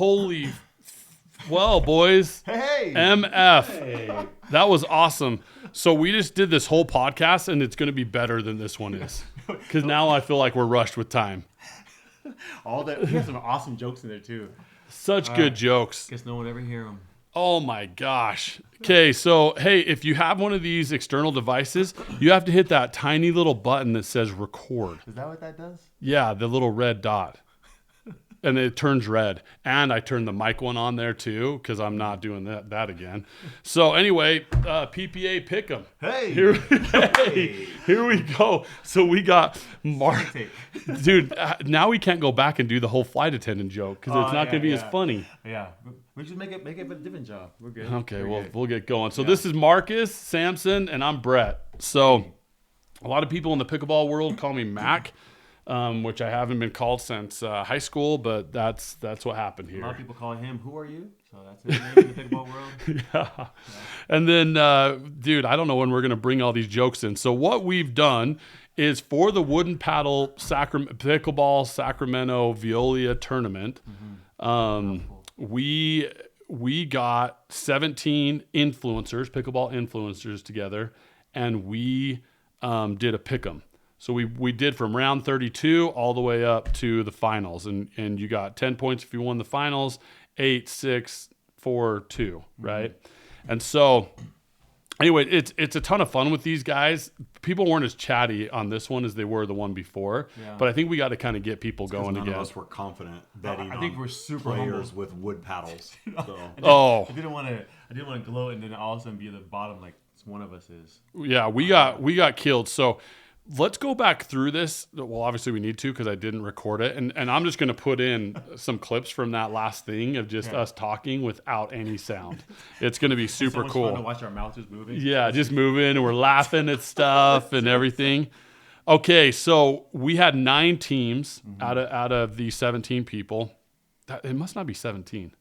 Holy, well, boys. Hey. MF. Hey. That was awesome. So we just did this whole podcast, and it's going to be better than this one is. Because now I feel like we're rushed with time. All that. We have some awesome jokes in there too. Such good jokes. Guess no one ever hear them. Oh my gosh. Okay, so hey, if you have one of these external devices, you have to hit that tiny little button that says record. Is that what that does? Yeah, the little red dot. And it turns red. And I turned the mic one on there too, because I'm not doing that again. So anyway, PPA Pick'em. Hey. Here we go. So we got Mark. Dude, now we can't go back and do the whole flight attendant joke because it's not going to be as funny. Yeah. We should make it a different job. We're good. Okay, we'll get going. So this is Marcus Sampson, and I'm Brett. So a lot of people in the pickleball world call me Mac. Which I haven't been called since high school, but that's what happened here. A lot of people call him, "Who are you?" So that's his name in the pickleball world. Yeah. And then, dude, I don't know when we're going to bring all these jokes in. So what we've done is for the Wooden Paddle Pickleball Sacramento Veolia tournament, we got 17 influencers, pickleball influencers together, and we did a pick'em. So we did from round 32 all the way up to the finals, and you got 10 points if you won the finals, 8, 6, 4, 2, right? And so anyway, it's a ton of fun with these guys. People weren't as chatty on this one as they were the one before, but I think we got to kind of get people going again. None of us were confident betting I think we're super players humble. with wood paddles. So. I didn't want to gloat and then all of a sudden be at the bottom like one of us is. Yeah, we got killed. So let's go back through this. Well, obviously we need to because I didn't record it. And I'm just going to put in some clips from that last thing of just us talking without any sound. It's going to be super cool. Fun to watch our mouths just moving. Yeah, just moving and we're laughing at stuff and everything. Okay, so we had 9 teams out of the 17 people. It must not be 17.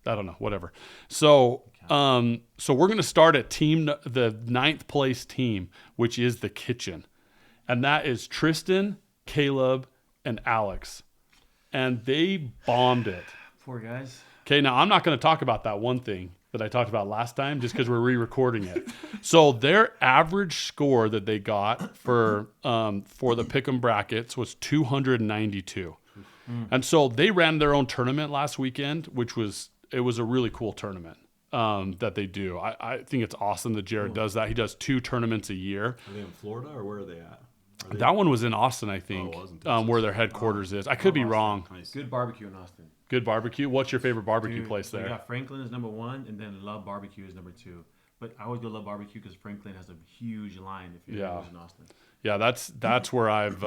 I don't know, whatever. So so we're going to start at the 9th place team, which is the Kitchen. And that is Tristan, Caleb, and Alex. And they bombed it. Poor guys. Okay, now I'm not going to talk about that one thing that I talked about last time just because we're re-recording it. So their average score that they got for the Pick'em brackets was 292. And so they ran their own tournament last weekend, which was a really cool tournament that they do. I think it's awesome that Jared does that. He does 2 tournaments a year. Are they in Florida or where are they at? That one was in Austin, I think, where their headquarters is. I could be wrong. Nice. Good barbecue in Austin. Good barbecue. What's your favorite barbecue place so there? We got Franklin is number 1, and then Love Barbecue is number 2. But I always go Love Barbecue because Franklin has a huge line if you're in Austin. Yeah, that's where I've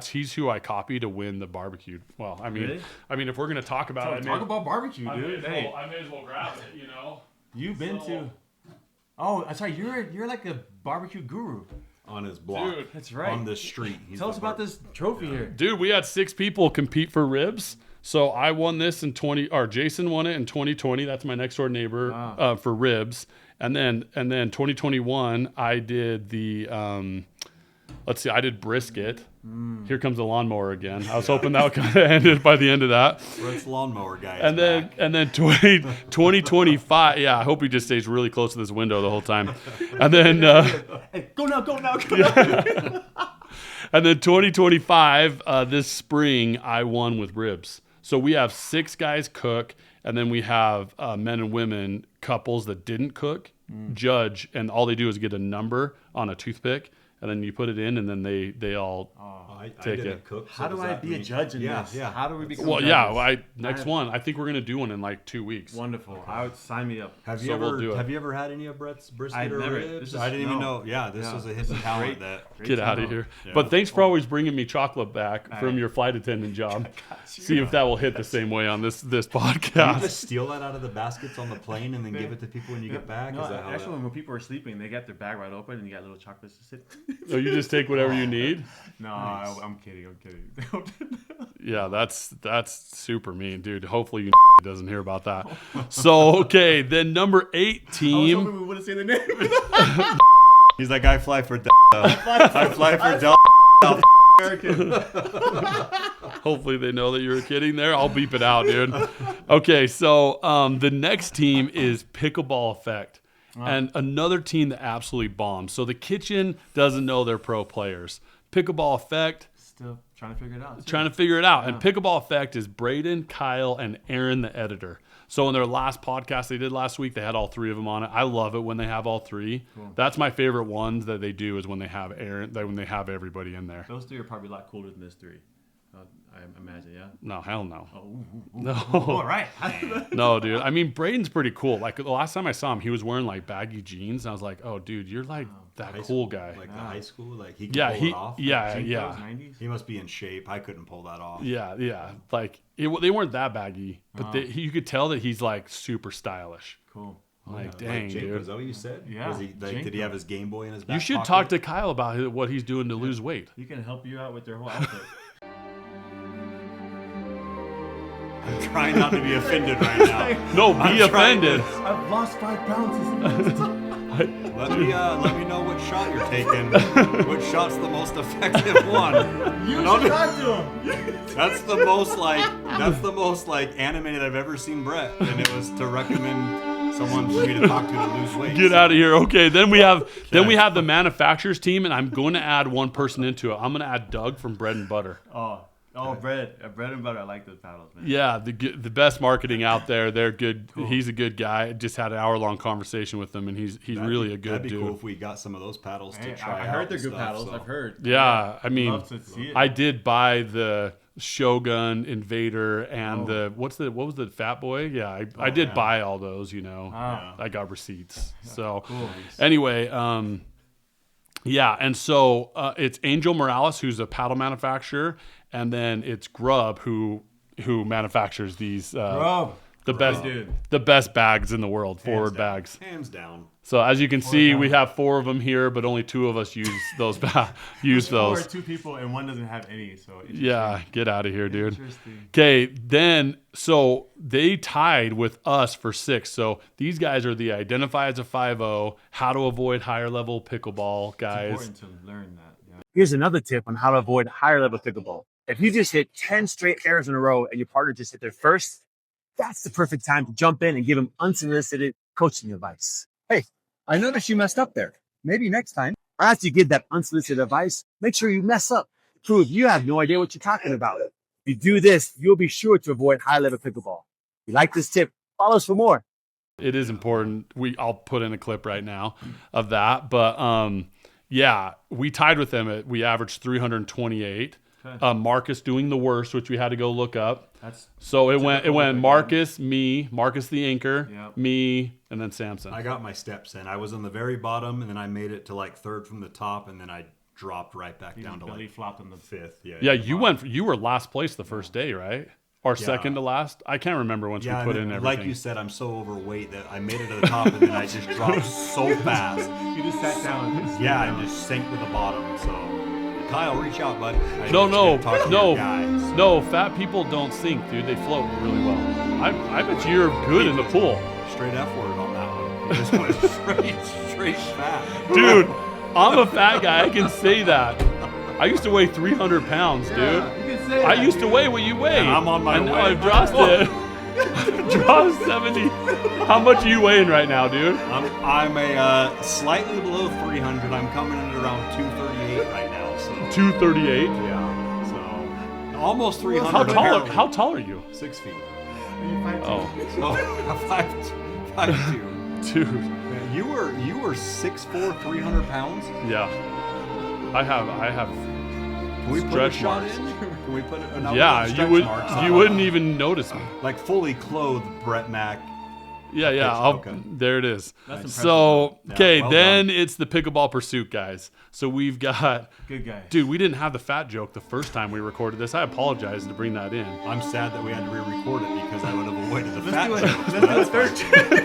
he's who I copy to win the barbecue. Well, I mean, if we're gonna talk about talk about barbecue, dude. I may as well grab it. You know, you've been to. Oh, I'm sorry. You're like a barbecue guru. On his block. Dude, that's right. On this street. Tell us about this trophy here. Dude, we had 6 people compete for ribs. So I won this Jason won it in 2020. That's my next door neighbor for ribs. And then 2021, I did the I did brisket. Here comes the lawnmower again. I was hoping that would kind of ended by the end of that. Brett's lawnmower guy. And then 2025. Yeah, I hope he just stays really close to this window the whole time. And then hey, go now. And then 2025, this spring, I won with ribs. So we have 6 guys cook, and then we have men and women couples that didn't cook, judge, and all they do is get a number on a toothpick. And then you put it in, and then they all take it. Cook, How do I be a judge in this? Yeah. How do we become? Well, judges? next one. I think we're gonna do one in like 2 weeks. Wonderful. I would sign me up. Have you ever had any of Brett's brisket or ribs? I didn't even know. Yeah, this was a hidden talent that. Get out of here. Yeah. But thanks for always bringing me chocolate back from your flight attendant job. See if that will hit the same way on this podcast. Do you just steal that out of the baskets on the plane and then give it to people when you get back? No, actually, when people are sleeping, they get their bag right open and you got little chocolates to sit. So you just take whatever you need? No, nice. I'm kidding. Yeah, that's super mean, dude. Hopefully you doesn't hear about that. So, okay, then number 8 team. I was hoping we wouldn't say the name. He's like, I fly for Delta. I fly for Delta. American. Hopefully they know that you were kidding there. I'll beep it out, dude. Okay, so the next team is Pickleball Effect. And another team that absolutely bombs. So the Kitchen doesn't know they're pro players. Pickleball Effect. Still trying to figure it out. Trying to figure it out. Yeah. And Pickleball Effect is Braden, Kyle, and Aaron, the editor. So in their last podcast they did last week, they had all three of them on it. I love it when they have all three. Cool. That's my favorite ones that they do is when they have Aaron, when they have everybody in there. Those three are probably a lot cooler than this three. I imagine, yeah? No, hell no. No. All right. No, dude. I mean, Braden's pretty cool. Like, the last time I saw him, he was wearing, like, baggy jeans. And I was like, oh, dude, you're, like, that cool guy. Like the high school? Like, he can pull it off? Yeah. He must be in shape. I couldn't pull that off. Yeah. Like, they weren't that baggy. But you could tell that he's, like, super stylish. Cool. Like, dang, dude. Is that what you said? Yeah. Did he have his Game Boy in his back You should pocket? talk to Kyle about what he's doing to lose weight. He can help you out with your whole outfit. I'm trying not to be offended right now. No, be offended. I've lost 5 pounds. Let me know what shot you're taking. What shot's the most effective one? You should talk to him. That's the most like animated I've ever seen Brett, and it was to recommend someone for me to talk to lose weight. Get out of here. Okay, then we have the manufacturers team, and I'm going to add one person into it. I'm going to add Doug from Bread and Butter. Bread and butter. I like those paddles, man. Yeah, the best marketing out there. They're good. Cool. He's a good guy. Just had an hour-long conversation with him, and he's really a good dude. That'd be cool if we got some of those paddles to try out. I heard they're good paddles. I've heard. Yeah, I mean, I did buy the Shogun Invader and what was the Fat Boy? Yeah, I did buy all those. I got receipts. So cool. Anyway, yeah, and so it's Angel Morales, who's a paddle manufacturer. And then it's Grub who manufactures these the best bags in the world, forward bags. Hands down. So as you can see, we have 4 of them here, but only 2 of us use those. Use those. 4 2 people, and one doesn't have any. So yeah, get out of here, dude. Okay, then so they tied with us for 6. So these guys are the Identify as a 5-0, How to Avoid Higher Level Pickleball guys. It's important to learn that. Yeah. Here's another tip on how to avoid higher level pickleball. If you just hit 10 straight errors in a row and your partner just hit their first, that's the perfect time to jump in and give them unsolicited coaching advice. Hey, I noticed you messed up there. Maybe next time. After you give that unsolicited advice, make sure you mess up to prove you have no idea what you're talking about. If you do this, you'll be sure to avoid high-level pickleball. If you like this tip, follow us for more. It is important. I'll put in a clip right now of that. But, yeah, we tied with them. We averaged 328. Marcus doing the worst, which we had to go look up. So it went Marcus, me, Marcus the anchor, me, and then Samson. I got my steps in. I was on the very bottom, and then I made it to like 3rd from the top, and then I dropped right back down to like flopped on the 5th. Yeah, you were last place the first day, right? Or second to last? I can't remember once we put in everything. Like you said, I'm so overweight that I made it to the top, and then I just dropped so fast. You just sat down. And just sank to the bottom. So. Kyle, reach out, bud. No, fat people don't sink, dude. They float really well. I bet you're good in the pool. Straight F word on that one. You just went straight fat. Dude, I'm a fat guy. I can say that. I used to weigh 300 pounds, dude. You can say that, I used to weigh what you weigh. And I'm on my way. Now I've dropped it. Dropped 70. How much are you weighing right now, dude? I'm a slightly below 300. I'm coming in at around 238 right now. 238. Yeah. So almost 300. How tall are you? 6 feet. Are you 5'2"? Oh, 5'2". Dude, Man, you were 6'4", 300 pounds. Yeah. I have. Can we put a shot in? Can we put it? You wouldn't even notice me. Like fully clothed Brett Mack. Yeah. There it is. So, okay, then it's the Pickleball Pursuit guys. So we've got... Good guy. Dude, we didn't have the fat joke the first time we recorded this. I apologize to bring that in. I'm sad that we had to re-record it because I would have avoided the fat joke. Let's do a third.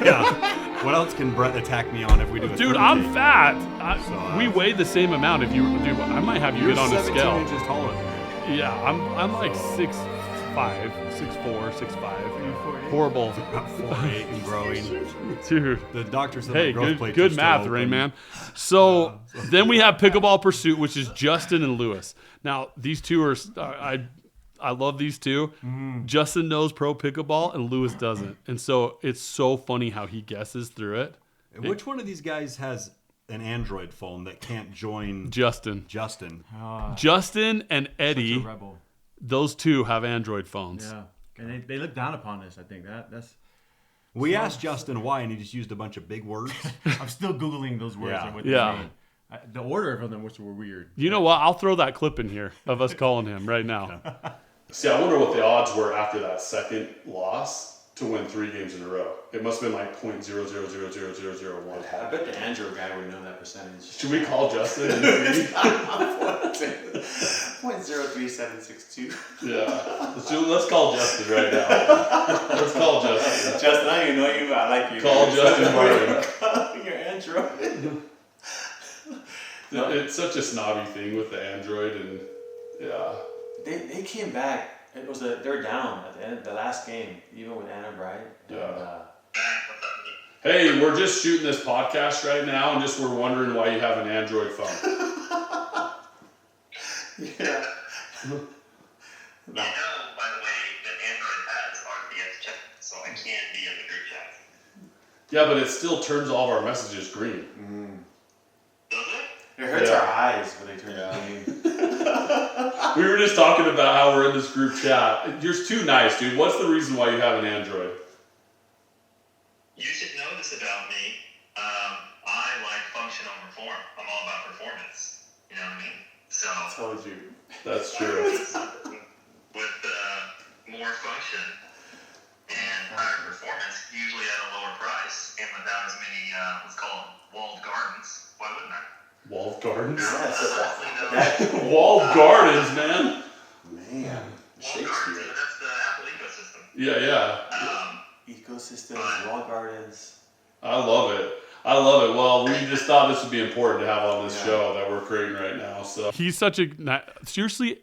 Yeah. What else can Brett attack me on if we do a Dude, I'm fat. We weigh the same amount. If you do, I might have you get on a scale. You're 17 inches taller than me. Yeah, I'm like 6'4", 6'5", 6'4", 6'5". Horrible. 4'8" and growing. Dude. The doctor said Hey, my growth plates good are math, still Rain open. Man. So then we have Pickleball Pursuit, which is Justin and Lewis. Now, these two are I love these two. Justin knows pro pickleball and Lewis doesn't. And so it's so funny how he guesses through it. Which one of these guys has an Android phone that can't join Justin. Justin? Justin and Such Eddie, a rebel. those two have Android phones. Yeah, and they look down upon us. I think that's. We asked Justin why, and he just used a bunch of big words. I'm still googling those words. Yeah. And what Yeah. they mean. The order of them, which were weird. You know what? I'll throw that clip in here of us calling him right now. See, I wonder what the odds were after that second loss to win 3 games in a row. It must have been like .0000001. I bet the Android guy would know that percentage. Should we call Justin and see? 0.03762. Yeah. Let's call Justin right now. Let's call Justin. Justin, I don't even know you. I like you. Call Justin Martin. Your Android. It's such a snobby thing with the Android, and yeah. They came back. They were down at the end of the last game, even with Anna Bright. Yeah. Hey, we're just shooting this podcast right now, and we're wondering why you have an Android phone. Yeah. You know, by the way, that Android has RPS chat, so I can be in the group chat. Yeah, but it still turns all of our messages green. Does it? It hurts Yeah. our eyes when they turn green. We were just talking about how we're in this group chat. You're too nice, dude. What's the reason why you have an Android? You should know this about me. I like function over form. I'm all about performance. You know what I mean? So, Told you. That's true. with more function and higher performance, usually at a lower price, and without as many, let's call them walled gardens, why wouldn't I? Walled gardens? Hopefully, Walled gardens, man. Man. walled gardens, that's the Apple ecosystem. Yeah. Ecosystem, wall gardens. I love it. Well, we just thought this would be important to have on this show that we're creating right now. So he's such a seriously.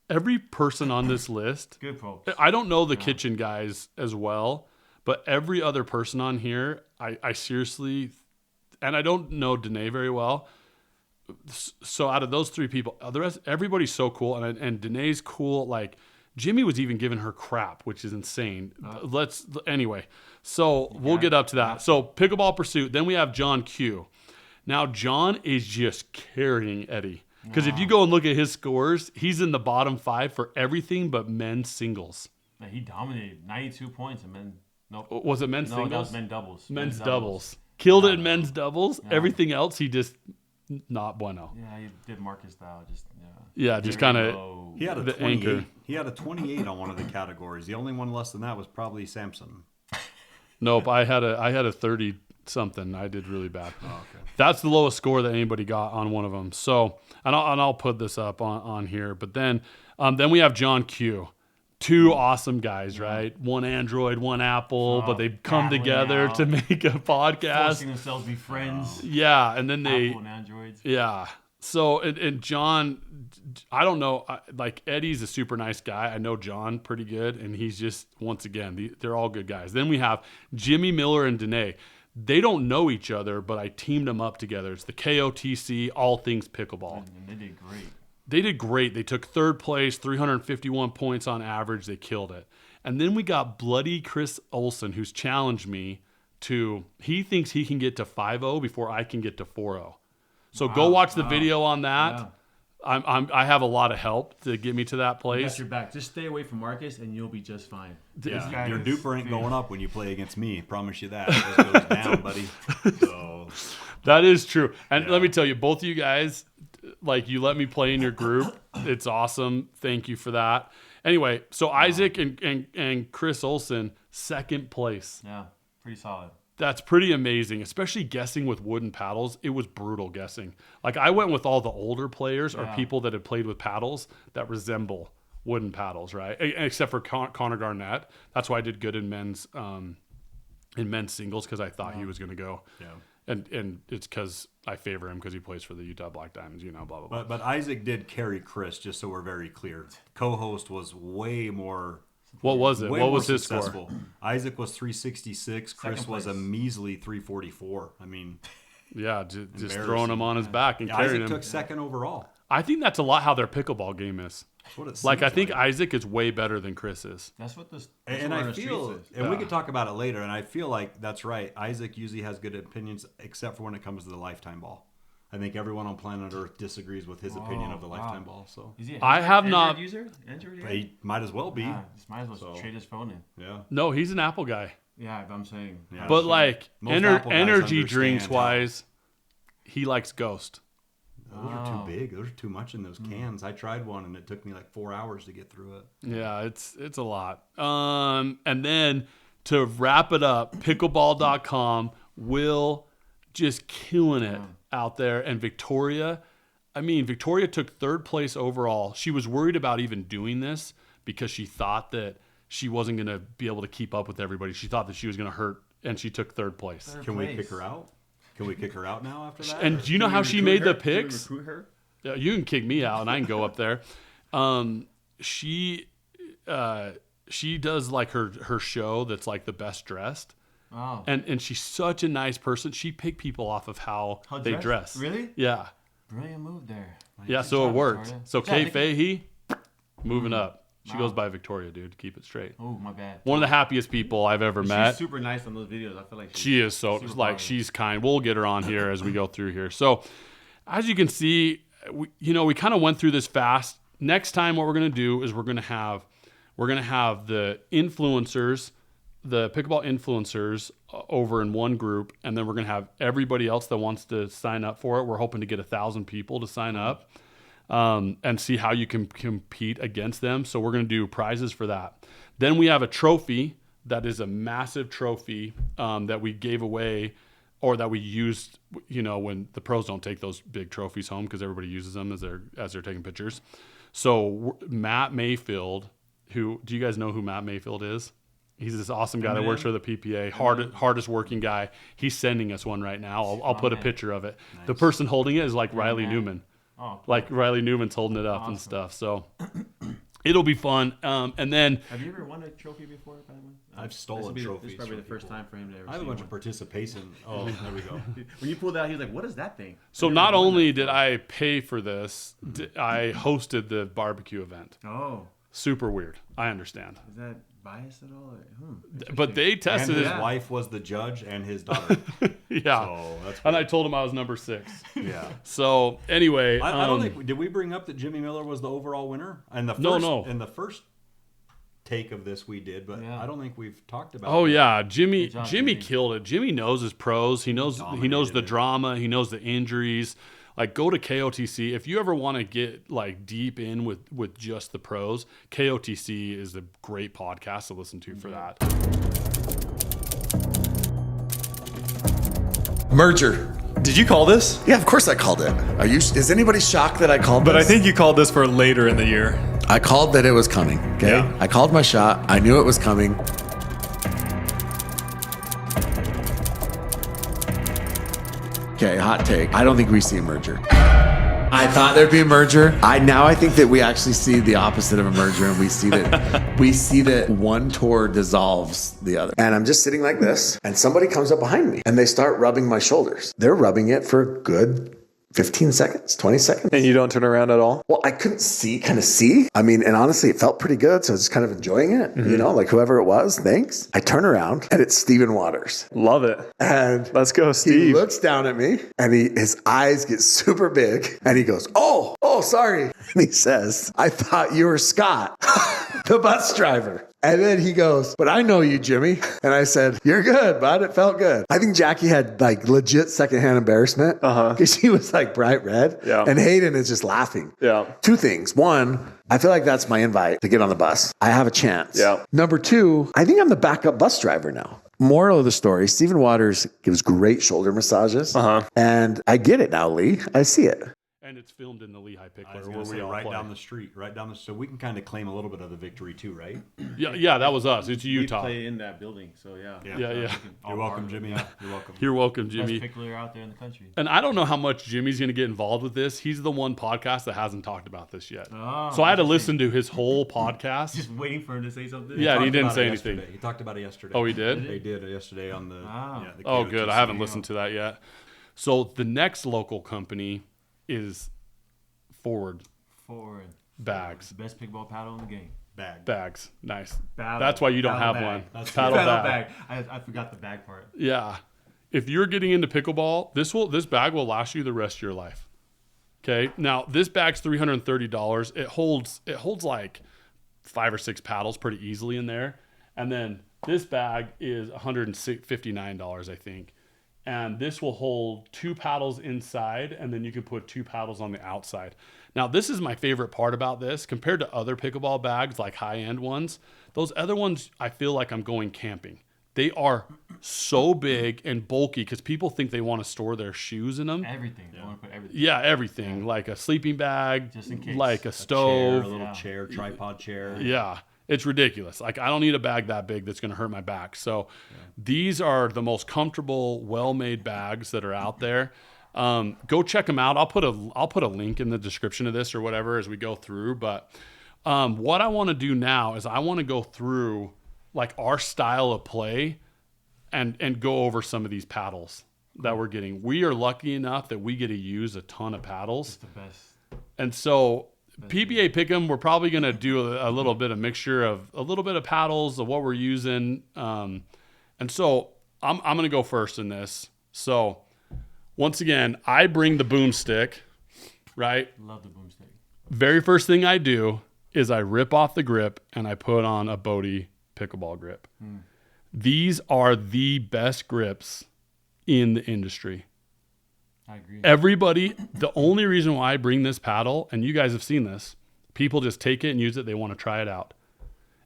Every person on this list, Good folks. I don't know the kitchen guys as well, but every other person on here, I seriously, and I don't know Danae very well. So out of those 3 people, the rest, everybody's so cool, and Danae's cool. Like Jimmy was even giving her crap, which is insane. Anyway. So we'll get up to that. So Pickleball Pursuit. Then we have John Q. Now John is just carrying Eddie. Because if you go and look at his scores, he's in the bottom 5 for everything but men's singles. Man, he dominated 92 points in men. Nope. Was it men's No, singles? that was men doubles. Men's doubles. Killed it in men's doubles. Everything else, he just not bueno. Yeah, he did Marcus style. Yeah, just kind of low. He had a The 28. anchor. He had a 28 on one of the categories. The only one less than that was probably Samson. nope. I had a 30 something. I did really bad. Oh, okay. That's the lowest score that anybody got on one of them. So, and I'll put this up on here. But then we have John Q. 2 awesome guys, right? One Android, one Apple, but they've come battling together out. to make a podcast. Forcing themselves to be friends. Yeah, and then they, Apple and Androids. yeah. So, and John, I don't know, like Eddie's a super nice guy. I know John pretty good, and he's just, once again, they're all good guys. Then we have Jimmy Miller and Danae. They don't know each other, but I teamed them up together. It's the KOTC, All Things Pickleball. And they did great. They did great. They took 3rd place, 351 points on average. They killed it. And then we got Bloody Chris Olson, who's challenged me to, he thinks he can get to 5-0 before I can get to 4-0. So go watch the video on that. Yeah. I have a lot of help to get me to that You place. got your back. Just stay away from Marcus, and you'll be just fine. Yeah, your duper ain't going up when you play against me. Promise you that. It just goes down, buddy. So That is true. And let me tell you, both of you guys, like, you let me play in your group. It's awesome. Thank you for that. Anyway, so Isaac and Chris Olson, 2nd place. Yeah, pretty solid. That's pretty amazing, especially guessing with wooden paddles. It was brutal guessing. Like, I went with all the older players or people that had played with paddles that resemble wooden paddles, right? Except for Connor Garnett. That's why I did good in men's singles, because I thought he was going to go. yeah. and it's because I favor him because he plays for the Utah Black Diamonds, blah, blah, blah. But Isaac did carry Chris, just so we're very clear. Co-host was way more. What was it? Way What more was his successful. score? Isaac was 366. Chris Second was a place. measly 344. I mean, Yeah, just throwing him on his back and yeah, carrying Isaac him. took second overall. I think that's a lot how their pickleball game is. That's what it Like, I seems think Isaac is way better than Chris is. That's what this. And I feel, and we Yeah. could talk about it later, and I feel like that's right. Isaac usually has good opinions, except for when it comes to the lifetime ball. I think everyone on planet Earth disagrees with his opinion of the lifetime ball. So Is he I have Android not- user? Android yet? he might as well be. Yeah, just might as well So- trade his phone in. Yeah. No, he's an Apple guy. Yeah, but I'm saying. Yeah. But like Most Apple guys energy understand drinks how- wise, he likes Ghost. Those are too big. Those are too much in those cans. I tried one, and it took me like 4 hours to get through it. Yeah, it's a lot. And then to wrap it up, pickleball.com will just killing it out there. And Victoria took third place overall. She was worried about even doing this because she thought that she wasn't going to be able to keep up with everybody. She thought that she was going to hurt, and she took third place. Can we kick her out? Can we kick her out now after that? And do you know how she made the picks? Recruit her? Yeah, you can kick me out and I can go up there. She does like her show that's like the best dressed. Oh. And she's such a nice person. She picked people off of how they dress. Really? Yeah. Brilliant move there. Yeah, Good so job, it worked. Victoria. So Yeah, Kay they- Fahey, moving up. She Wow. goes by Victoria, dude. Keep it straight. Oh, my bad. One of the happiest people I've ever met. She's super nice on those videos. I feel like She is so super like positive. she's kind. We'll get her on here as we go through here. So, as you can see, we kind of went through this fast. Next time, what we're gonna do is we're gonna have the influencers, the pickleball influencers, over in one group, and then we're gonna have everybody else that wants to sign up for it. We're hoping to get 1,000 people to sign up. And see how you can compete against them. So we're going to do prizes for that. Then we have a trophy that is a massive trophy that we gave away or that we used, when the pros don't take those big trophies home because everybody uses them as they're taking pictures. So Matt Mayfield, do you guys know who Matt Mayfield is? He's this awesome guy that works for the PPA, hardest working guy. He's sending us one right now. I'll put a picture of it. Nice. The person holding it is like Riley Newman. Oh, cool. Like Riley Newman's holding it up and stuff. So it'll be fun. And then have you ever won a trophy before, by the way? I've stolen trophies. This is probably from the first people. time for him to ever I have a see bunch one. of participation. Oh, there we go. When you pulled out, he was like, "What is that thing?" so not only did I pay for this, I hosted the barbecue event. Oh, Super weird. I understand. is that biased at all? But they And tested his it. wife was the judge, and his daughter. Yeah. So that's And I told him I was number 6. yeah. So anyway, I don't think did we bring up that Jimmy Miller was the overall winner? And the first, No. In the first take of this we did, but Yeah. I don't think we've talked about. Oh that. yeah, Jimmy Good job, Jimmy Jimmy. killed it. Jimmy knows his pros. He knows the Dominated it. drama. He knows the injuries. Like, go to KOTC if you ever want to get like deep in with just the pros. KOTC is a great podcast to listen to for that. Merger. Did you call this? Yeah, of course I called it. Is anybody shocked that I called But I this? think you called this for later in the year. I called that it was coming, okay? Yeah. I called my shot. I knew it was coming. Okay, hot take. I don't think we see a merger. I thought there'd be a merger. I think that we actually see the opposite of a merger, and we see that one tour dissolves the other. And I'm just sitting like this, and somebody comes up behind me, and they start rubbing my shoulders. They're rubbing it for a good 15 seconds, 20 seconds. And you don't turn around at all? Well, I couldn't see. I mean, and honestly, it felt pretty good. So I was kind of enjoying it, like whoever it was, thanks. I turn around and it's Steven Waters. Love it. And Let's go, he Steve. looks down at me and his eyes get super big and he goes, oh, sorry. And he says, I thought you were Scott, the bus driver. And then he goes, but I know you, Jimmy. And I said, you're good, bud. It felt good. I think Jackie had like legit secondhand embarrassment because she was like bright red. Yeah. And Hayden is just laughing. Yeah. 2 things. 1, I feel like that's my invite to get on the bus. I have a chance. Yeah. Number 2, I think I'm the backup bus driver now. Moral of the story, Steven Waters gives great shoulder massages. And I get it now, Lee. I see it. And it's filmed in the Lehigh I Pickler was where going to we say all right play. down the street, so we can kind of claim a little bit of the victory too, right? Yeah, that was us. It's We Utah. play in that building, so yeah. Yeah. We can You're all welcome, part of it. Jimmy. Yeah. You're welcome. You're welcome, Best Jimmy. pickler out there in the country. And I don't know how much Jimmy's going to get involved with this. He's the one podcast that hasn't talked about this yet. Oh, So I had to interesting. listen to his whole podcast. Just waiting for him to say something. Yeah, and he Talked didn't about say it anything. yesterday. He talked about it yesterday. Oh, he did? They did yesterday on the. Wow. Yeah, the Oh, KOTC. good. I haven't listened to that yet. So the next local company is Forward Forward. Bags. Best pickleball paddle in the game. Bag. Bags. Nice. Paddle. That's why you don't Paddle have bag. one. That's Paddle Paddle bag. bag. I forgot the bag part. Yeah. If you're getting into pickleball, this bag will last you the rest of your life. Okay. Now this bag's $330. It holds like 5 or 6 paddles pretty easily in there. And then this bag is $159, I think. And this will hold 2 paddles inside, and then you can put 2 paddles on the outside. Now, this is my favorite part about this compared to other pickleball bags, like high-end ones. Those other ones, I feel like I'm going camping. They are so big and bulky because people think they want to store their shoes in them. Everything. I want to put everything. Yeah, everything. Like a sleeping bag, Just in case. like a Chair, stove. a little Yeah. chair, tripod chair. Yeah, it's ridiculous. Like I don't need a bag that big that's going to hurt my back. So these are the most comfortable, well-made bags that are out there. Go check them out. I'll put a link in the description of this or whatever as we go through. But what I want to do now is I want to go through like our style of play and go over some of these paddles that we're getting. We are lucky enough that we get to use a ton of paddles. It's the best. And so PPA Pick'em, we're probably going to do a little bit of mixture of a little bit of paddles of what we're using. And so I'm going to go first in this. So once again, I bring the boomstick, right? Love the boomstick. Very first thing I do is I rip off the grip and I put on a Bodie pickleball grip. These are the best grips in the industry. I agree. Everybody, the only reason why I bring this paddle, and you guys have seen this, people just take it and use it. They want to try it out.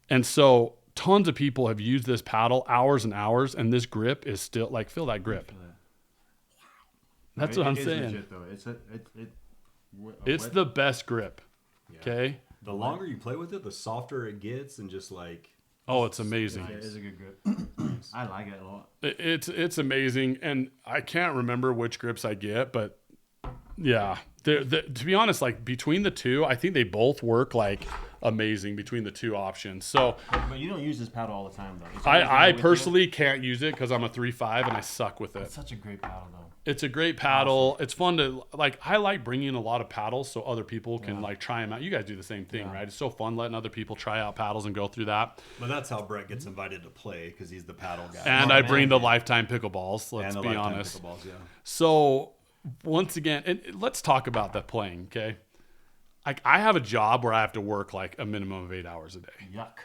And so tons of people have used this paddle hours and hours, and this grip is still like, feel that grip. That's what I'm It is saying. legit, though. It's the best grip. Okay. The longer you play with it, the softer it gets, and just like Oh, it's amazing. It is a good grip. I like it a lot. It's amazing, and I can't remember which grips I get, but yeah, to be honest, like between the two, I think they both work like amazing between the two options. So But you don't use this paddle all the time, though. It's always I with you. personally can't use it because I'm a 3.5 and I suck with it. It's such a great paddle, though. It's a great paddle. It's fun to like. I like bringing a lot of paddles so other people can like try them out. You guys do the same thing, right? It's so fun letting other people try out paddles and go through that. But that's how Brett gets invited to play because he's the paddle guy. And I bring the lifetime pickleballs. Let's And the be lifetime honest. pickleballs, yeah. So once again, and let's talk about the playing, okay? Like I have a job where I have to work like a minimum of 8 hours a day. Yuck.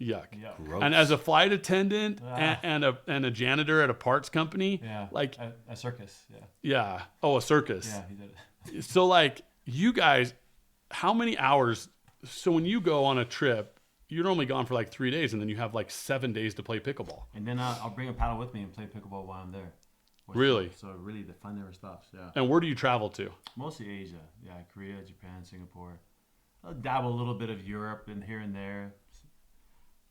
Yuck. Gross. And as a flight attendant and a janitor at a parts company, Yeah. like a circus. Yeah. yeah, oh a circus. Yeah, he did it. So like you guys, how many hours? So when you go on a trip, you're normally gone for like 3 days, and then you have like 7 days to play pickleball. And then I'll bring a paddle with me and play pickleball while I'm there. Really? So really, the fun never stops. Yeah. And where do you travel to? Mostly Asia. Yeah, Korea, Japan, Singapore. I'll dabble a little bit of Europe and here and there.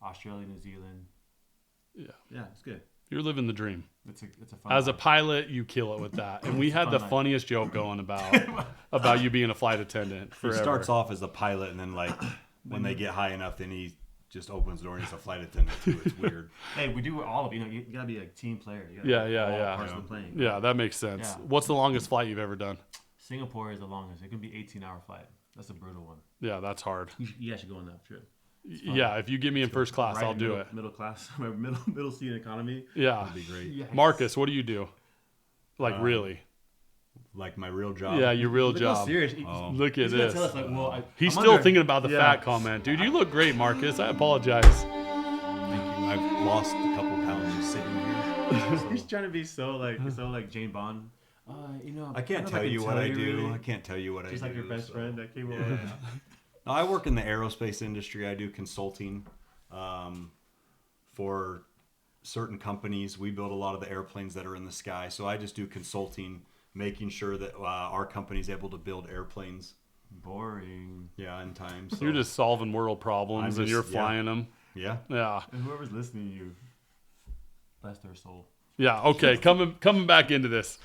Australia, New Zealand. Yeah. Yeah, it's good. You're living the dream. It's a fun. As a life. pilot, you kill it with that. And we had fun the life. funniest joke going about you being a flight attendant He forever. starts off as a pilot, and then like when they get high enough, then he just opens the door and he's a flight attendant too. It's weird. Hey, we do all of it. You know, you gotta be a team player. You gotta Yeah, be yeah, all yeah. parts of the plane. Yeah, that makes sense. Yeah. What's the longest flight you've ever done? Singapore is the longest. It can be 18-hour flight. That's a brutal one. Yeah, that's hard. You guys should go on that trip. Yeah, if you get me in first class, Right I'll in do middle, it. Middle class, middle seat economy. Yeah. That'd be great. Yes. Marcus, what do you do? Like really? Like my real job. Yeah, your real Look how job. serious. Look at He's gonna this. tell us like, well, He's I'm still under- thinking about the Yeah. fat comment. Dude, you look great, Marcus. I apologize. Thank you. I've lost a couple pounds just sitting here. He's trying to be so like Jane Bond. You know, I can't don't know if tell can you what I do. really. I can't tell you what I do. Just like your best so. friend that came over. No, I work in the aerospace industry. I do consulting for certain companies. We build a lot of the airplanes that are in the sky. So I just do consulting, making sure that our company's able to build airplanes. Boring. Yeah, in time. So. You're just solving world problems and you're flying them. Yeah. Yeah. And whoever's listening to you, bless their soul. Yeah. Okay. Coming back into this.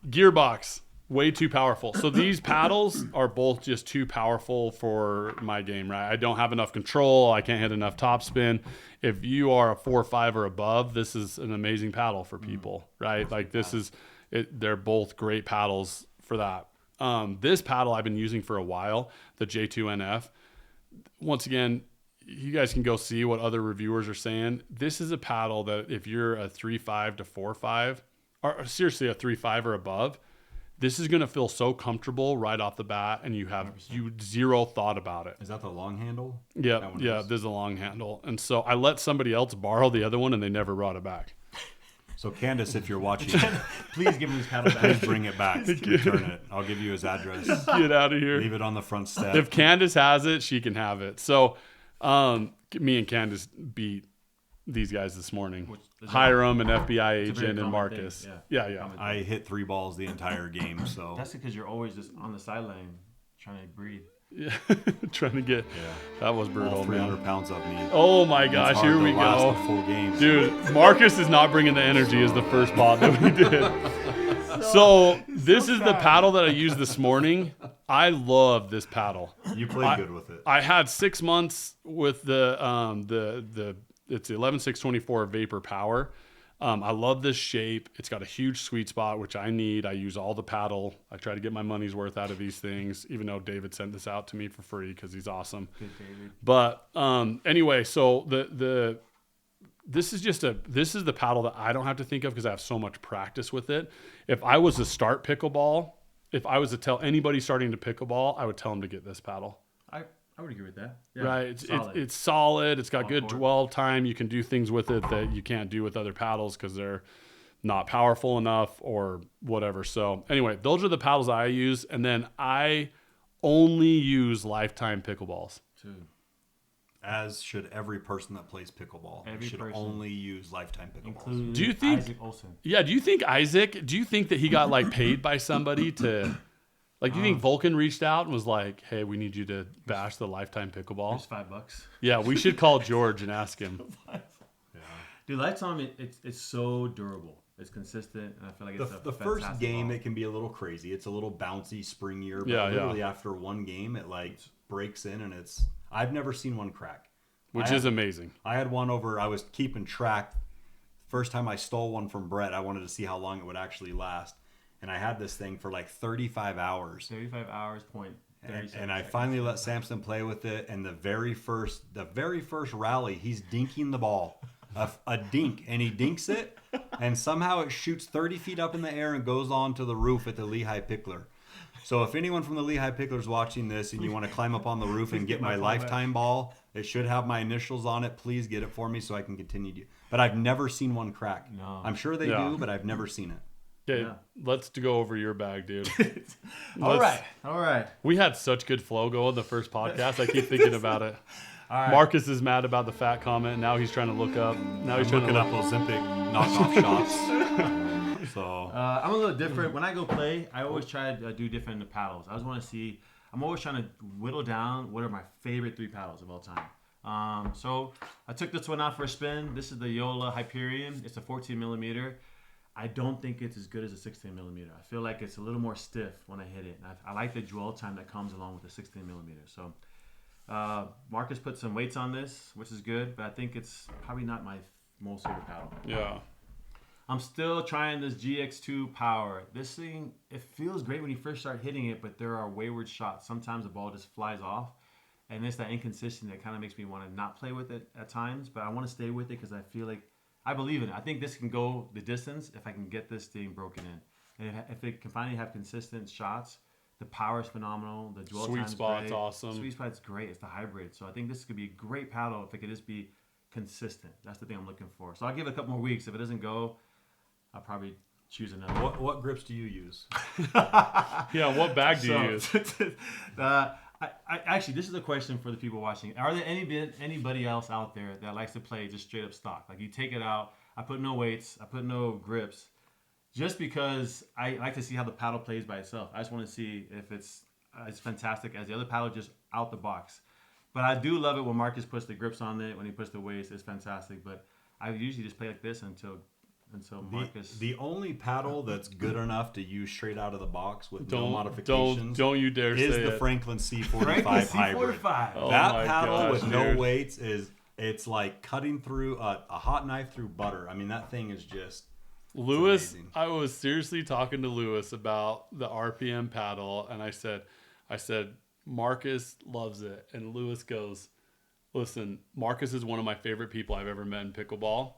Gearbox. Way too powerful. So these paddles are both just too powerful for my game, right? I don't have enough control. I can't hit enough topspin. If you are a 4-5 or above, this is an amazing paddle for people, right? Like this is it. They're both great paddles for that. This paddle I've been using for a while, the J2NF. Once again, you guys can go see what other reviewers are saying. This is a paddle that if you're a 3.5 to 4.5, or seriously a 3.5 or above, this is going to feel so comfortable right off the bat, and you have zero thought about it. Is that the long handle? Yeah, there's a long handle. And so I let somebody else borrow the other one, and they never brought it back. So Candace, if you're watching, please give him his paddle back. please bring it back. Return it. I'll give you his address. Get out of here. Leave it on the front step. If Candace has it, she can have it. So me and Candace beat these guys this morning. Hiram, an FBI agent, and Marcus. Yeah. I hit 3 balls the entire game. So that's because you're always just on the sideline trying to breathe. Yeah, trying to get. Yeah, that was brutal. All 300 pounds up me. Oh my gosh, here we go. The full game. Dude, Marcus is not bringing the energy as the first pot that we did. So this is the paddle that I used this morning. I love this paddle. You played good with it. I had 6 months with the it's the 11624 Vapor Power. I love this shape. It's got a huge sweet spot, which I need. I use all the paddle. I try to get my money's worth out of these things, even though David sent this out to me for free because he's awesome. Good David. But anyway, so this is the paddle that I don't have to think of because I have so much practice with it. If I was to start pickleball, if I was to tell anybody starting to pickleball, I would tell them to get this paddle. I would agree with that. Yeah, right. It's solid. It's got good court. dwell time. You can do things with it that you can't do with other paddles because they're not powerful enough or whatever. So anyway, those are the paddles I use. And then I only use Lifetime pickleballs. Dude. As should every person that plays pickleball. Every should person. only use Lifetime pickleballs. Including Do you think Isaac Olsen. Yeah, do you think that he got like paid by somebody to like, do you think Vulcan reached out and was like, "Hey, we need you to bash the Lifetime pickleball"? It's $5. Yeah, we should call George and ask him. Dude, Lifetime, it's so durable. It's consistent, and I feel like it's the first game it can be a little crazy. It's a little bouncy, springier, but literally after one game it like breaks in, and I've never seen one crack. Which is amazing. I had one I was keeping track. First time I stole one from Brett, I wanted to see how long it would actually last. And I had this thing for like 35 hours. 35 hours, point. And I finally let Samson play with it. And the very first rally, he's dinking the ball. A dink. And he dinks it. And somehow it shoots 30 feet up in the air and goes on to the roof at the Lehigh Pickler. So if anyone from the Lehigh Pickler is watching this and you want to climb up on the roof and get my Lifetime ball, it should have my initials on it. Please get it for me so I can continue to. But I've never seen one crack. No. I'm sure they do, but I've never seen it. Okay, let's go over your bag, dude. All right. We had such good flow going the first podcast. I keep thinking about it. All right. Marcus is mad about the fat comment. Now he's trying to look up. Now he's trying to looking up Ozempic knockoff shots. So I'm a little different. When I go play, I always try to do different paddles. I always want to see. I'm always trying to whittle down what are my favorite 3 paddles of all time. So I took this one out for a spin. This is the Yola Hyperion. It's a 14 millimeter. I don't think it's as good as a 16 millimeter. I feel like it's a little more stiff when I hit it. And I like the dwell time that comes along with the 16 millimeter. So Marcus put some weights on this, which is good, but I think it's probably not my most favorite paddle. Yeah. I'm still trying this GX2 Power. This thing, it feels great when you first start hitting it, but there are wayward shots. Sometimes the ball just flies off, and it's that inconsistency that kind of makes me want to not play with it at times, but I want to stay with it because I feel like I believe in it. I think this can go the distance if I can get this thing broken in. And if it can finally have consistent shots, the power is phenomenal. The dwell time is spot's great. awesome. Sweet spot's great. It's the hybrid. So I think this could be a great paddle if it could just be consistent. That's the thing I'm looking for. So I'll give it a couple more weeks. If it doesn't go, I'll probably choose another. what grips do you use? Yeah, what bag do you use? Actually, this is a question for the people watching. Are there anybody else out there that likes to play just straight up stock? Like you take it out, I put no weights, I put no grips, just because I like to see how the paddle plays by itself. I just want to see if it's as fantastic as the other paddle, just out the box. But I do love it when Marcus puts the grips on it, when he puts the weights. It's fantastic. But I usually just play like this until Marcus. The only paddle that's good enough to use straight out of the box with no modifications don't you dare is say the it. Franklin C45 hybrid. Oh That my paddle gosh, with no dude. weights it's like cutting through a hot knife through butter. I mean, that thing is just Lewis, amazing. I was seriously talking to Lewis about the RPM paddle, and I said, Marcus loves it. And Lewis goes, listen, Marcus is one of my favorite people I've ever met in pickleball,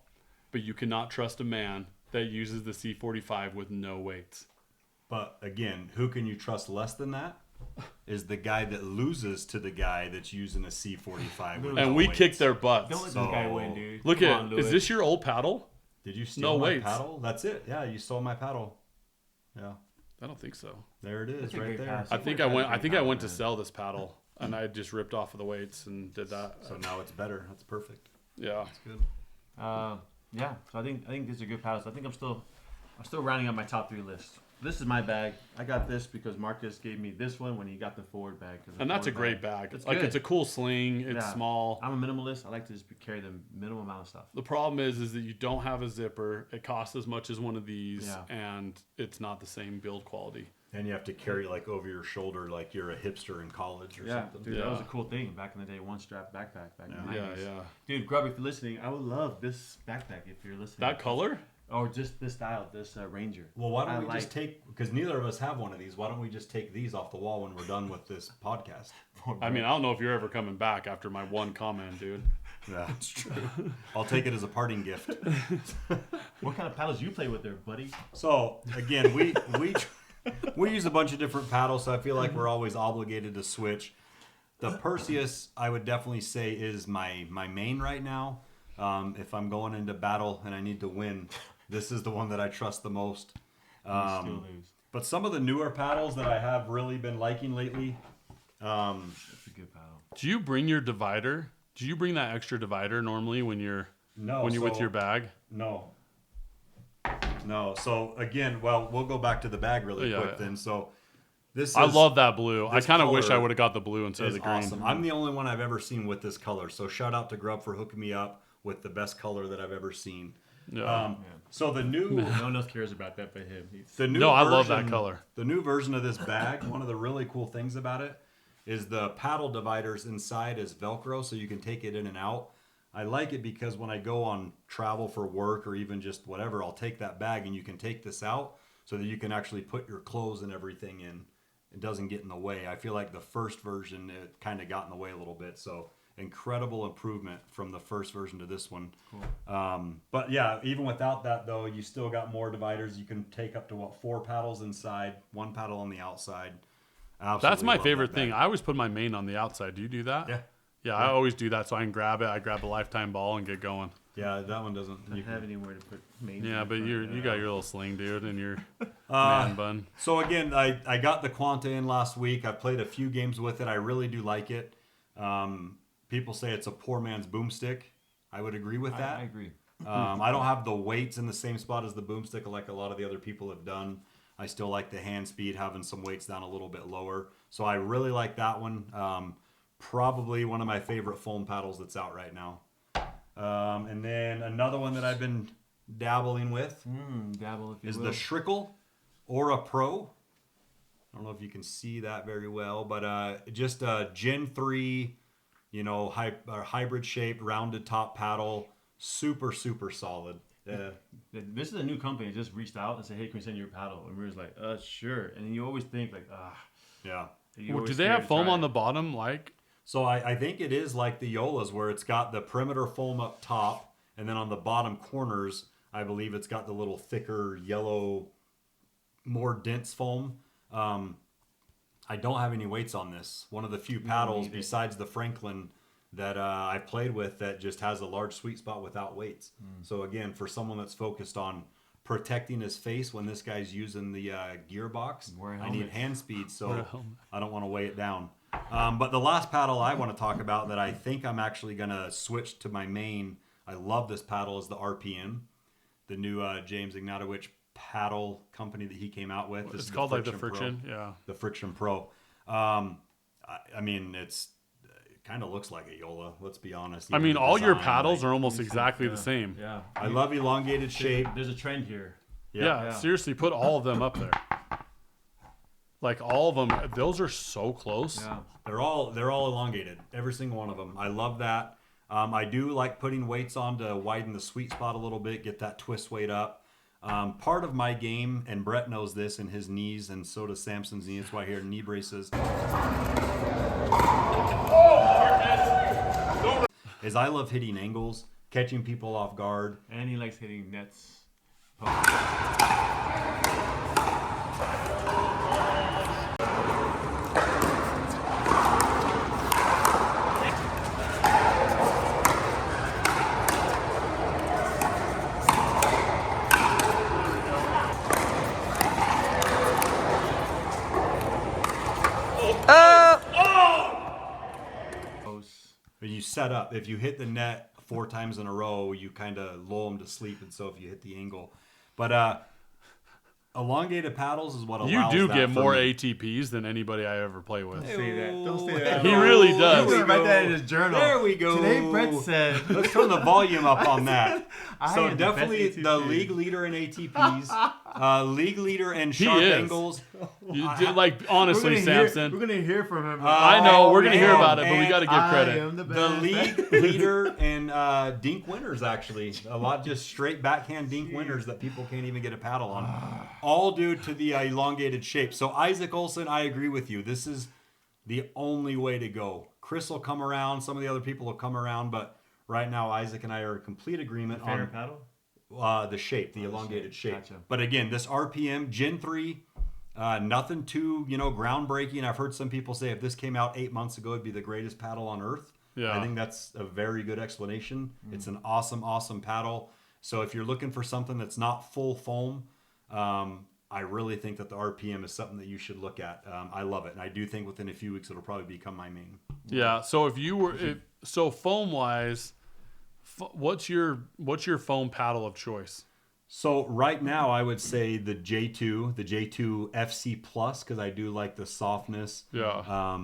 but you cannot trust a man that uses the C45 with no weights. But again, who can you trust less than that? Is the guy that loses to the guy that's using a C45 with no And we weights. kicked their butts. Don't let this guy win, dude. Look Come at, on, Louis. is this your old paddle? Did you steal No my weights. paddle? That's it. Yeah, you stole my paddle. Yeah, I don't think so. there it is, That's a right great there. pass. I think I went to sell this paddle, and I just ripped off of the weights and did that. So now it's better. That's perfect. Yeah. That's good. Yeah. So I think these are good paddles. I think I'm still rounding out my top 3 list. This is my bag. I got this because Marcus gave me this one when he got the forward bag. And that's a great bag. It's Like, good. it's a cool sling. It's Yeah. small. I'm a minimalist. I like to just carry the minimum amount of stuff. The problem is that you don't have a zipper. It costs as much as one of these, Yeah. and it's not the same build quality. And you have to carry like over your shoulder like you're a hipster in college or Yeah, something. dude, that was a Yeah. cool thing back in the day. One strap backpack back in the Yeah, 90s. yeah. Dude, Grub, if you're listening, I would love this backpack if you're listening. That color? Or just this style, this Ranger. Well, why don't I we like- just take, because neither of us have one of these, why don't we just take these off the wall when we're done with this podcast? I mean, I don't know if you're ever coming back after my one comment, dude. Yeah, that's true. I'll take it as a parting gift. What kind of paddles you play with there, buddy? So, again, we use a bunch of different paddles, so I feel like we're always obligated to switch. The Perseus, I would definitely say, is my main right now. If I'm going into battle and I need to win, this is the one that I trust the most. You still lose. But some of the newer paddles that I have really been liking lately, That's a good paddle. Do you bring your divider? Do you bring that extra divider normally when you're with so- your bag? No. So again, well, we'll go back to the bag really Yeah, quick yeah. then. So this is, I love that blue. I this kind of wish I color would have got the blue instead of is the green. awesome. I'm the only one I've ever seen with this color. So shout out to Grub for hooking me up with the best color that I've ever seen. Yeah. So the new No one else cares about that but him. the new No, I love that version- color. The new version of this bag, one of the really cool things about it is the paddle dividers inside is Velcro, so you can take it in and out. I like it because when I go on travel for work or even just whatever, I'll take that bag and you can take this out so that you can actually put your clothes and everything in. It doesn't get in the way. I feel like the first version, it kind of got in the way a little bit. So incredible improvement from the first version to this one. Cool. But yeah, even without that though, you still got more dividers. You can take up to 4 paddles inside, 1 paddle on the outside. Absolutely That's my love favorite that thing. bag. I always put my main on the outside. Do you do that? Yeah. Yeah, I always do that so I can grab it. I grab a lifetime ball and get going. Yeah, that one doesn't. I you don't have can- anywhere to put main. Yeah, but you got your little sling, dude, and your Uh, man bun. So again, I got the Quanta in last week. I played a few games with it. I really do like it. People say it's a poor man's boomstick. I would agree with that. I agree. I don't have the weights in the same spot as the boomstick like a lot of the other people have done. I still like the hand speed, having some weights down a little bit lower. So I really like that one. Probably one of my favorite foam paddles that's out right now. And then another one that I've been dabbling with Dabble if you is will. the Schrickle Aura Pro. I don't know if you can see that very well, but just a Gen 3, hybrid shaped, rounded top paddle. Super, super solid. This is a new company that just reached out and said, "Hey, can we send you your paddle?" And we was like, sure." And you always think like, Yeah. Well, do they have foam on the bottom? Like, So I think it is like the Yolas where it's got the perimeter foam up top, and then on the bottom corners, I believe it's got the little thicker yellow, more dense foam. I don't have any weights on this. One of the few paddles besides the Franklin that I played with that just has a large sweet spot without weights. So again, for someone that's focused on protecting his face when this guy's using the gearbox, Wear a I need helmet. hand speed, Wear a so helmet. I don't want to weigh it down. But the last paddle I want to talk about that I think I'm actually going to switch to my main, I love this paddle, is the RPM, the new James Ignatowicz paddle company that he came out with. This It's is called like the Pro. Friction. Yeah. The Friction Pro. I mean, it kind of looks like a Yola. Let's be honest. I Even mean, the all your design, paddles like, are almost exactly the same. Yeah. I love elongated shape. There's a trend here. Yeah, seriously, put all of them up there. Like all of them, those are so close. Yeah. They're all elongated. Every single one of them. I love that. I do like putting weights on to widen the sweet spot a little bit, get that twist weight up. Part of my game, and Brett knows this in his knees, and so does Samson's knee. That's why I hear knee braces. Is I love hitting angles, catching people off guard. And he likes hitting nets. When you set up, if you hit the net 4 times in a row, you kind of lull them to sleep, and so if you hit the angle. But elongated paddles is what allows You do that get for more me. ATPs than anybody I ever play with. Say that. Don't say that. He really He's does. gonna write that in his journal. There we go. Today, Brett said. Let's turn the volume up on that. I So am the definitely best the ATP. league leader in ATPs, league leader in sharp is. angles. You do, like honestly, Samson. We're gonna hear from him. I know we're gonna hear man, about it, but we got to give I credit. am the The best. league leader in dink winners, actually. A lot just straight backhand dink winners that people can't even get a paddle on. All due to the elongated shape. So Isaac Olson, I agree with you. This is the only way to go. Chris will come around. Some of the other people will come around. But right now, Isaac and I are in complete agreement Favorite on paddle? the shape, the elongated shape. Gotcha. But again, this RPM Gen 3, nothing too, groundbreaking. I've heard some people say if this came out 8 months ago, it'd be the greatest paddle on earth. Yeah. I think that's a very good explanation. It's an awesome, awesome paddle. So if you're looking for something that's not full foam, I really think that the RPM is something that you should look at. I love it. And I do think within a few weeks, it'll probably become my main. Yeah. So if you were, so foam wise, what's your foam paddle of choice? So right now, I would say the J2 FC Plus, because I do like the softness. Yeah.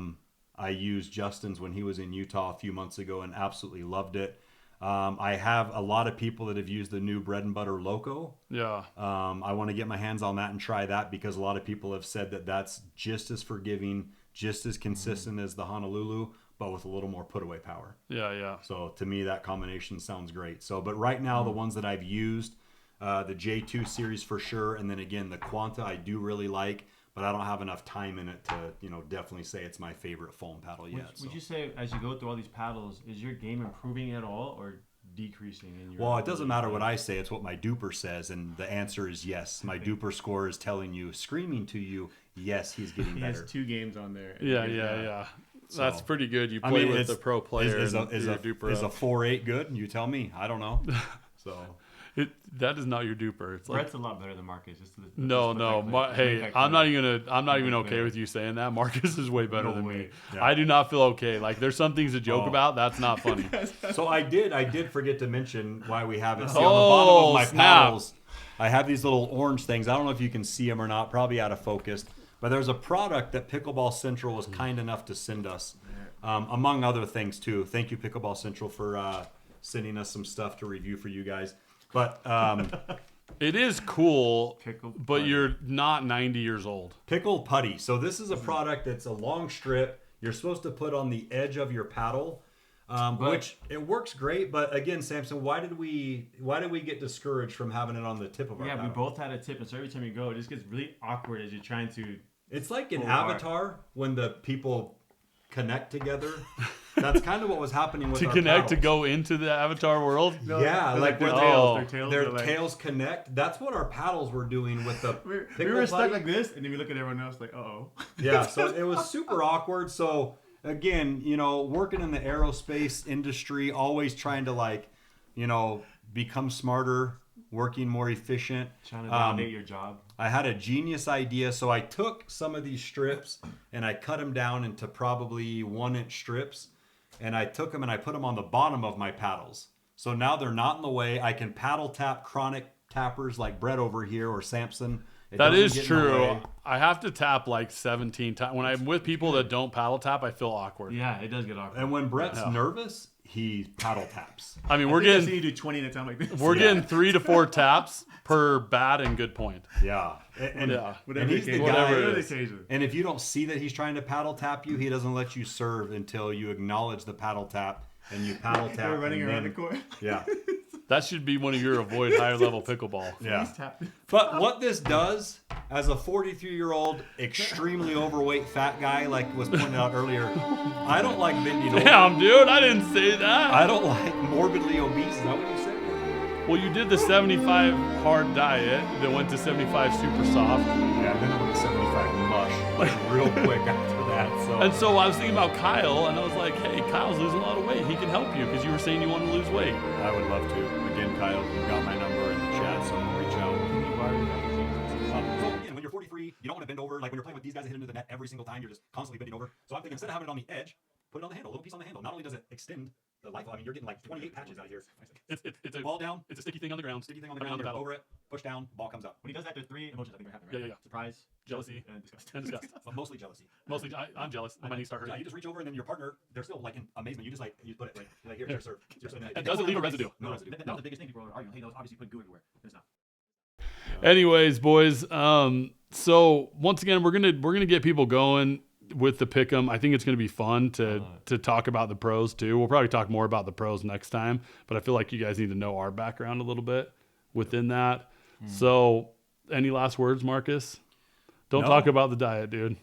I used Justin's when he was in Utah a few months ago and absolutely loved it. I have a lot of people that have used the new Bread and Butter Loco. Yeah. I want to get my hands on that and try that because a lot of people have said that that's just as forgiving, just as consistent as the Honolulu, but with a little more put away power. Yeah. Yeah. So to me, that combination sounds great. So, but right now, the ones that I've used, the J2 series for sure, and then again the Quanta I do really like, but I don't have enough time in it to definitely say it's my favorite foam paddle yet. Would you say as you go through all these paddles, is your game improving at all or decreasing in your? Well, it doesn't matter what I say; it's what my duper says, and the answer is yes. My duper score is telling you, screaming to you, yes, he's getting He better. has 2 games on there. Yeah. That's So, pretty good. You play with it's- the pro player. Is a and your duper is a up. 4.8 good? You tell me. I don't know. So. That is not your duper. It's like Brett's a lot better than Marcus. no. Hey, I'm not even okay with you saying that. Marcus is way better than me. Yeah. I do not feel okay. Like there's some things to joke about. That's not funny. So I did forget to mention why we have it. See, on the bottom of my snap. paddles, I have these little orange things. I don't know if you can see them or not. Probably out of focus. But there's a product that Pickleball Central was kind enough to send us, among other things too. Thank you, Pickleball Central, for sending us some stuff to review for you guys. But It is cool, Pickle but putty. you're not 90 years old. Pickle Putty. So this is a product that's a long strip. You're supposed to put on the edge of your paddle, which it works great. But again, Samson, why did we get discouraged from having it on the tip of our paddle? We both had a tip, and so every time you go, it just gets really awkward as you're trying to. It's like an Full bar. Avatar when the people connect together. That's kind of what was happening with To our connect to paddles. go into the avatar world. Yeah, like their when tails. their are like- tails connect. That's what our paddles were doing with the We pickle were stuck putty. like this, and then we look at everyone else like, oh. Yeah, so it was super awkward. So again, working in the aerospace industry, always trying to become smarter, working more efficient. Trying to validate your job. I had a genius idea. So I took some of these strips and I cut them down into probably 1-inch strips. And I took them and I put them on the bottom of my paddles. So now they're not in the way. I can paddle tap chronic tappers like Brett over here or Samson. That is true. I have to tap like 17 times. When I'm with people that don't paddle tap, I feel awkward. Yeah, it does get awkward. And when Brett's nervous, he paddle taps. I mean, I we're think I've getting seen you do 20 at a time like this. we're getting 3 to 4 taps per bad and good point. Yeah. And Whatever he's the Whatever guy. it is. And if you don't see that he's trying to paddle tap you, he doesn't let you serve until you acknowledge the paddle tap and you paddle tap. We're running and around then- the court. Yeah. That should be one of your avoid higher level pickleball. Yeah. Please tap. But what this does, as a 43-year-old, extremely overweight fat guy, like was pointed out earlier, I don't like bending over. Damn, dude, I didn't say that. I don't like morbidly obese. Is that what you said? Well, you did the 75 hard diet, then went to 75 super soft. Yeah, then I went to 75 mush, like real quick after that. So. And so I was thinking about Kyle, and I was like, hey, Kyle's losing a lot of weight. He can help you because you were saying you want to lose weight. I would love to. Again, Kyle, you got my number in the chat, so reach out. So, when you're 43, you don't want to bend over. Like when you're playing with these guys that hit into the net every single time, you're just constantly bending over. So I'm thinking instead of having it on the edge, put it on the handle, a little piece on the handle. Not only does it extend the life, I mean, you're getting like 28 patches out of here. It's a Ball down. It's a sticky thing on the ground. Sticky thing on the ground. You're over it. Push down. Ball comes up. When he does that, there's 3 emotions I think are happening, right? Yeah. Surprise, Jealousy and disgust. and disgust. But mostly jealousy. Mostly, I'm jealous. My knees start Yeah, you hurting. just reach over and then your partner, they're still like in amazement. You just like, you put it like here's your serve. Here's your serve. And does it leave a residue? No residue. That was the biggest thing people were arguing. Hey, that was obviously putting goo everywhere. It's not. Anyways, boys. So once again, we're gonna get people going with the pick'em. I think it's gonna be fun to talk about the pros too. We'll probably talk more about the pros next time, but I feel like you guys need to know our background a little bit within that. So, any last words, Marcus? Don't No. talk about the diet, dude.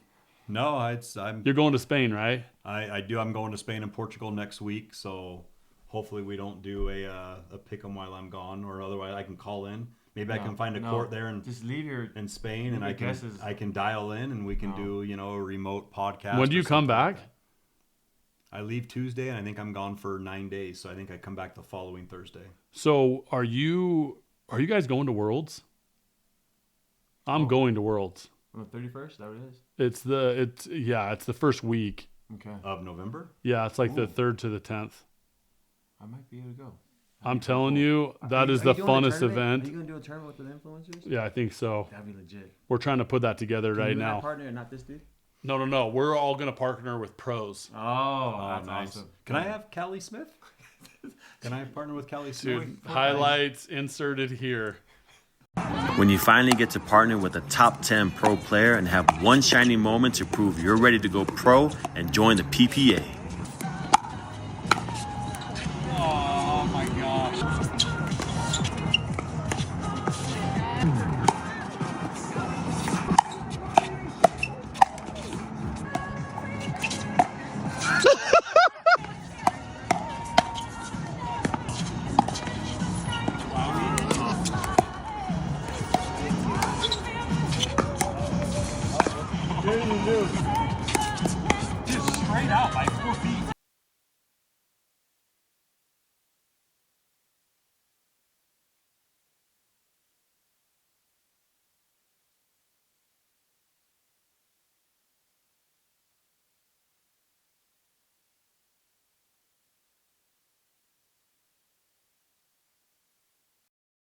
No, You're going to Spain, right? I do. I'm going to Spain and Portugal next week, so hopefully we don't do a pick'em while I'm gone, or otherwise I can call in. Maybe I can find a court there and just leave your in Spain, and your I can guesses. I can dial in and we can do a remote podcast. When do you or come something like back? that. I leave Tuesday, and I think I'm gone for 9 days, so I think I come back the following Thursday. So are you guys going to Worlds? I'm going to Worlds. on the 31st. Is that what it is? It's the first week. Okay. Of November? Yeah, it's like the 3rd to the 10th. I might be able to go. I'm telling you, that is the funnest Are event. you gonna do a tournament with the influencers? Yeah, I think so. That'd be legit. We're trying to put that together Can right you and I now. partner and not this dude? No. We're all gonna partner with pros. Oh, that's nice. awesome. Can I have Callie Smith? Can I partner with Callie Smith? Dude, highlights inserted here. When you finally get to partner with a top 10 pro player and have one shining moment to prove you're ready to go pro and join the PPA.